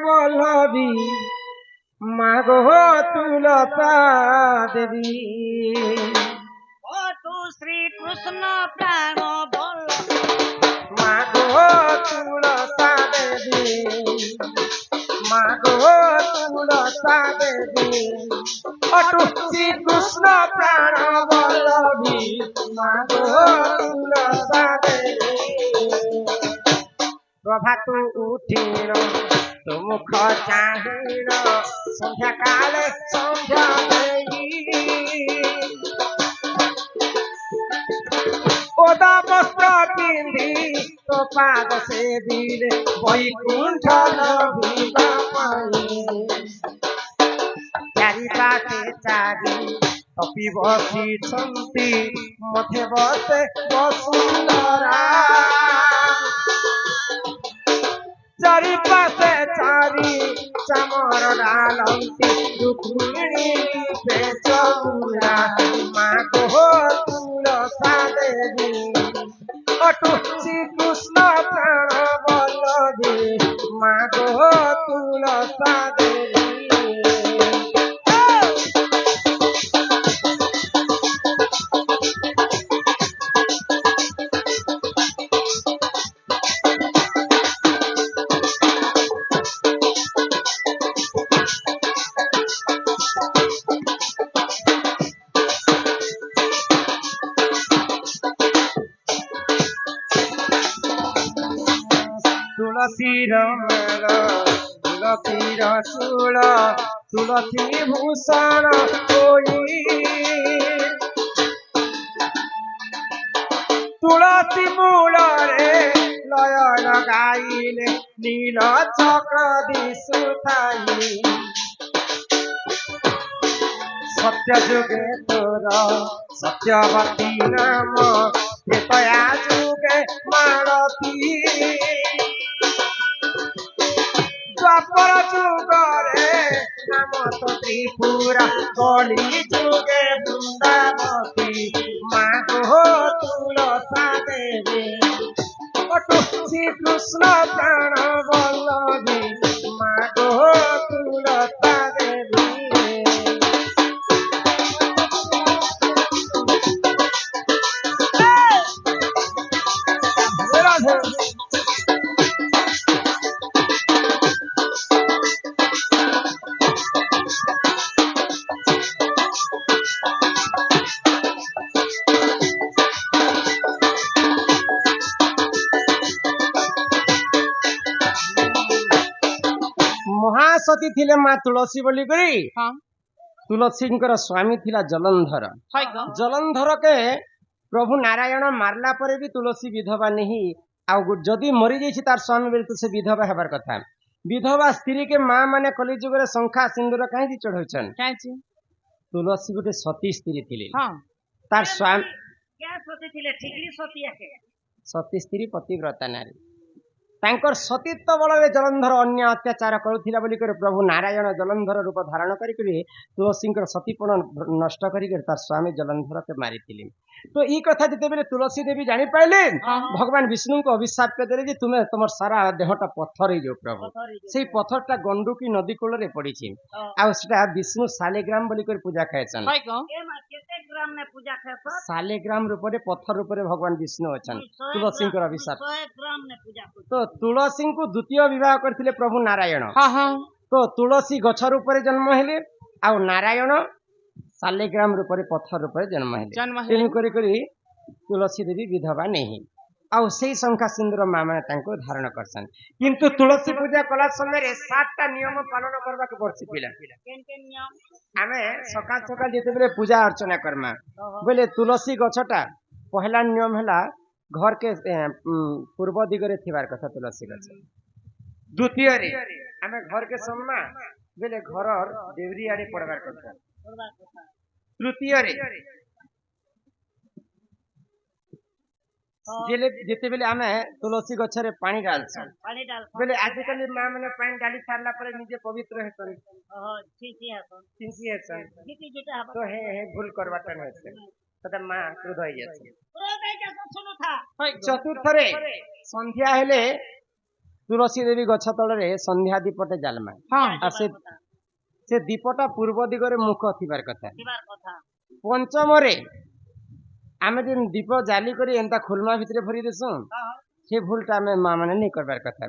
বল্লভী মাগো তুলসা দেবী তু শ্রীকৃষ্ণ প্রাণ বল্লভ মাগো তুলসা দেবী মাগো তুলসা দেবী অটু শ্রীকৃষ্ণ প্রাণ বল্লভী মাগো তুলসা দেবী প্রভাতু উঠিল তো মুখ চাহিল সন্ধ্যা কালে সন্ধ্যা দেই ওদা বস্ত্র পিন্ধি তো পাদ সেবিলে বৈকুণ্ঠ লভিবা পাই চারিপাশে চারি কপি বসিଛନ୍ତି মধ্যে বসে বসুন্ধরা চারিপাশে চারি চামর ডালন্তি রুক্মিণী পেচুরা মাগো তুলসা দেবী অটু শ্রীকৃষ্ণ প্রাণ বল্লভী মাগো তুলসা দেবী তুলসীর মালা তুলসীর চূল তুলসী ভূষণ হই তুলসী মূলরে লয় লগাইলে নীল চক্র দিশুথাই সত্য যুগে তোর সত্যবতী নাম ত্রেতয়া যুগে মালতী দ্বাপর যুগরে নাম তো ত্রিপুরা কলি যুগে বৃন্দাবতী মাগো তুলসা দেবী অটু শ্রীকৃষ্ণ প্রাণ বল্লভী মাগো তুলসা দেবী ମହାସତୀ ଥିଲେ ମା ତୁଳସୀ ବୋଲି କରି ତୁଳସୀଙ୍କର ସ୍ୱାମୀ ଥିଲା ଜଲନ୍ଧର ଜଲନ୍ଧର କେ ପ୍ରଭୁ ନାରାୟଣ ମାରିଲା ପରେ ବି ତୁଳସୀ ବିଧବା ନେହି ଆଉ ଯଦି ମରିଯାଇଛି ତାର ସ୍ୱାମୀ ବୋଲି ତ ସେ ବିଧବା ହେବାର କଥା ବିଧବା ସ୍ତ୍ରୀ କେ ମା ମାନେ କଲି ଯୁଗରେ ଶଙ୍ଖା ସିନ୍ଦୁର କାହିଁକି ଚଢଉଛନ୍ ତୁଳସୀ ଗୋଟେ ସତୀ ସ୍ତ୍ରୀ ଥିଲେ ତାର ସ୍ୱାମୀ ସତୀ ସ୍ତ୍ରୀ ପତିବ୍ରତା ନାରୀ ତାଙ୍କର ସତୀତ୍ୱ ବଳରେ ଜଲନ୍ଧର ଅନ୍ୟ ଅତ୍ୟାଚାର କରୁଥିଲା ବୋଲି କରି ପ୍ରଭୁ ନାରାୟଣ ଜଲନ୍ଧର ରୂପ ଧାରଣ କରିକରି ତୁଳସୀଙ୍କର ସତୀପଣ ନଷ୍ଟ କରିକରି ତାର ସ୍ୱାମୀ ଜଲନ୍ଧରକେ ମାରିଥିଲେ ତ ଏଇ କଥା ଯେତେବେଳେ ତୁଳସୀ ଦେବୀ ଜାଣିପାରିଲେ ଭଗବାନ ବିଷ୍ଣୁଙ୍କୁ ଅଭିଶାପ ଦେଲେ ଯେ ତୁମେ ତମର ସାରା ଦେହଟା ପଥର ହେଇଯାଉ ପ୍ରଭୁ ସେଇ ପଥରଟା ଗଣ୍ଡୁକି ନଦୀ କୂଳରେ ପଡିଛି ଆଉ ସେଟା ବିଷ୍ଣୁ ଶାଲିଗ୍ରାମ ବୋଲି କରି ପୂଜା ଖାଇଛନ୍ ଶାଲିଗ୍ରାମ ରୂପରେ ପଥର ରୂପରେ ଭଗବାନ ବିଷ୍ଣୁ ଅଛନ୍ ତୁଳସୀଙ୍କର ଅଭିଶାପ ତ ତୁଳସୀଙ୍କୁ ଦ୍ୱିତୀୟ ବିବାହ କରିଥିଲେ ପ୍ରଭୁ ନାରାୟଣ ତ ତୁଳସୀ ଗଛ ରୂପରେ ଜନ୍ମ ହେଲେ ଆଉ ନାରାୟଣ ଶାଲିଗ୍ରାମ ରୂପରେ ପଥର ରୂପରେ ଜନ୍ମ ହେଲେ ତେଣୁ କରି ତୁଳସୀ ଦେବୀ ବିଧବା ନେହି ଆଉ ସେଇ ଶଙ୍ଖା ସିନ୍ଦୁର ମା ମାନେ ତାଙ୍କୁ ଧାରଣ କରସନ୍ କିନ୍ତୁ ତୁଳସୀ ପୂଜା କଲା ସମୟରେ 7ଟା ନିୟମ ପାଳନ କରିବାକୁ ପଡୁଛି ପିଲା ଆମେ ସକାଳ ସକାଳ ଯେତେବେଳେ ପୂଜା ଅର୍ଚ୍ଚନା କର୍ମା ବୋଇଲେ ତୁଳସୀ ଗଛଟା ପହଲା ନିୟମ ହେଲା घर के पूर्व दिगरे थिबार कथा तुलसी गछ द्वितीय रे हमें घर के सम्मा बेले घर देवरी आड़े पड़बार कथा तृतीय रे जेते बेले हमें तुलसी गछरे पानी डालछन बेले आजिकल मां माने पानी डाली सारला परे निजे पवित्र हेतन ठीक है तो हे भूल करबाटा होছে तदा मां क्रोध हो जाছে चतुर्थ रे संध्या हेले ତୁଳସୀ ଦେବୀ ଗଛ ତଳରେ ସନ୍ଧ୍ୟା ଦୀପଟେ ଜାଲମା ଆଉ ସେ ଦୀପଟା ପୂର୍ବ ଦିଗରେ ମୁଖ ଥିବାର କଥା। ପଞ୍ଚମରେ ଆମେ ଯେନ୍ ଦୀପ ଜାଲି କରି ଏନ୍ତା ଖୋଲମା ଭିତରେ ଭରି ଦେସୁଁ ସେ ଭୁଲଟା ଆମେ ମା ମାନେ ନେଇ କରବାର କଥା।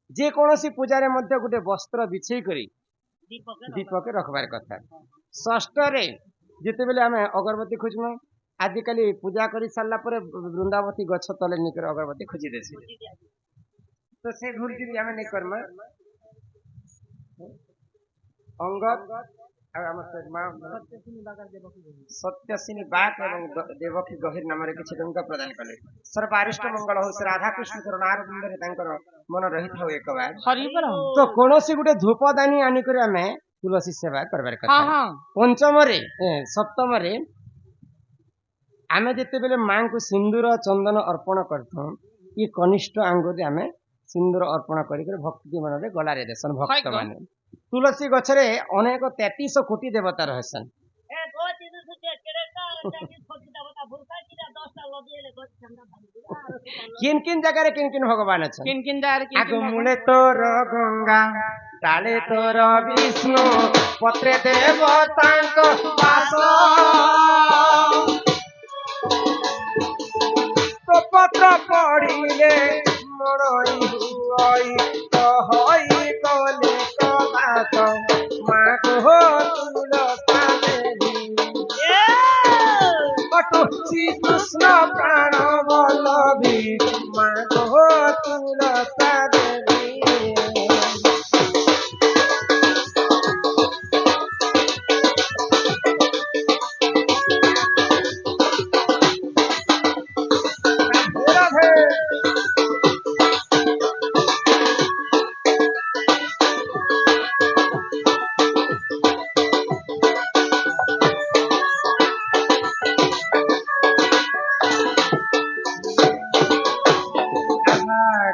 ଯେକୌଣସି ପୂଜାରେ ମଧ୍ୟ ଗୋଟେ ବସ୍ତ୍ର ବିଛେଇ କରି ଦୀପକେ ରଖବାର କଥା। ଷଷ୍ଠରେ ଯେତେବେଳେ ଆମେ ଅଗରବତୀ ଖୋଜମୁ ଆଜିକାଲି ପୂଜା କରି ସାରିଲା ପରେ ବୃନ୍ଦାବତୀ ଗଛ ତଳେ ନିକର ଅଗରବତୀ ଖୋଜି ଦେସି ତ ସେ ଭୁଲ ଯଦି ଆମେ ନେଇ କରମା ଅଙ୍ଗଦ ଆଉ ଆମ ସତ୍ୟସିନୀ ବାଗ ଏବଂ ଦେବକୀ ଗହିର ନାମରେ କିଛି ଟଙ୍କା ପ୍ରଦାନ କଲେ। ସର୍ବାରିଷ୍ଟ ମଙ୍ଗଳ ହଉ ସେ ରାଧାକୃଷ୍ଣ ଚରଣାରବିନ୍ଦରେ ତାଙ୍କର ମନ ରହିଥାଉ ଏକବାର। ତ କୌଣସି ଗୋଟେ ଧୂପଦାନୀ ଆଣିକରି ଆମେ ତୁଳସୀ ସେବା କରିବାର କଥା। ସପ୍ତମରେ ଆମେ ଯେତେବେଳେ ମାଙ୍କୁ ସିନ୍ଦୁର ଚନ୍ଦନ ଅର୍ପଣ କରିଥାଉ ଇ କନିଷ୍ଠ ଆଙ୍ଗୁରେ ଆମେ ସିନ୍ଦୁର ଅର୍ପଣ କରିକି ଭକ୍ତି ମନରେ ଗଳାରେ ଦେସନ୍ ଭକ୍ତ ମାନେ। ତୁଳସୀ ଗଛରେ ଅନେକ 33 କୋଟି ଦେବତା ରହସନ୍। କିନ୍ କିନ୍ ଜାଗାରେ କିନ୍ କିନ୍ ଭଗବାନ ଅଛନ୍। ଆଗ ମୂଳେ ତୋର ଗଙ୍ଗା ତାଳେ ତୋର ବିଷ୍ଣୁ ପତ୍ରେ ଦେବତାଙ୍କ ବାସ ତ ପତ୍ର ପଢିଲେ ମଣଇ ହୁଇ କହଇ କଲେ କବାତ ମା କହ ତୁଳସା ଦେବୀ ଶ୍ରୀକୃଷ୍ଣ ପ୍ରାଣ ବଲ୍ଲଭୀ ମା କହ ତୁଳସା ଦେବୀ।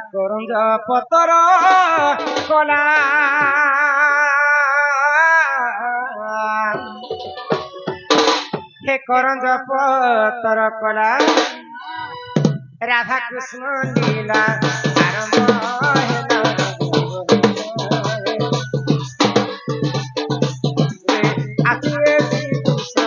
କରଞ୍ଜ ପତର କଲା ହେ କରଞ୍ଜ ପତର କଲା ରାଧାକୃଷ୍ଣ ଲୀଲା ଆରମ୍ଭ ହେଲା। ଆସିଲେ ଶ୍ରୀକୃଷ୍ଣ